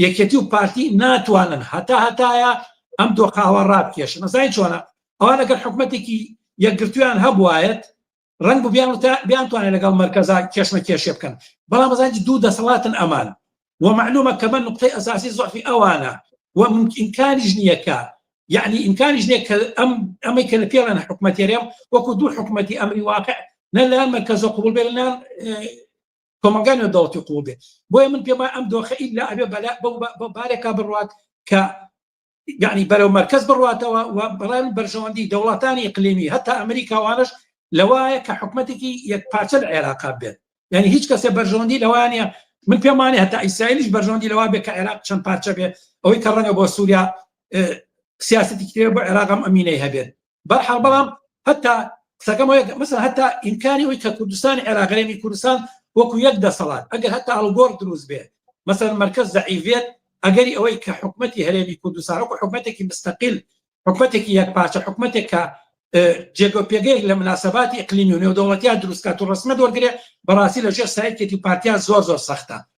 یەکێتی و پارتی ناتوانن هەتایە ئەم دۆخاوە ڕابکێشن. نەزانین چۆنە ئەوان ئەگەر حکومەتێکی یەکگرتویان هەبوایەت ڕەنگ و بیانتوانێت لەگەڵ مەرکەزا کێشمە کێشێ بکەن، بەڵام بەزانجی دوو دەسەڵاتن ئەمان ومعلومە کە من نقطەی ئەساسی زۆفی ئەوانە وإمكانیش نییە کە يعني إمكانيش نيك أما كان فعلا حكومة ريم وكدو حكومة أمري واقع نلان مركز قبول بيننا كمان الدولة قبول به بوي من بما أم دوخ إلا أبي بلا بارك بالروات ك يعني بلو مركز بالروات وبران برجواندي دولتان إقليمية حتى أمريكا وانش لوايا كحكومتك يكبارتل علاقة بين يعني هيج كسي برجواندي لوانيا من بما حتى إسرائيلش برجواندي لوابي كعراق شن بارتشا به أو يكررنا بو سوريا سياسة كتير بعراق أمينة هبين برحال بلام حتى مثلا حتى إمكاني كردستان عراق غير كردستان وكو يقدر صلاة أجل حتى على الجور دروز به مثلا مركز ضعيفيت أجري أوي كحكومتي هربي كردستان وكو حكومتك مستقل حكومتك يكبارش حكومتك جيجو بيجي لمناسبات إقليمية ودولتيات دروس كاتو رسمة دور براسيل وجه سعيد كتي بارتيات زور سخته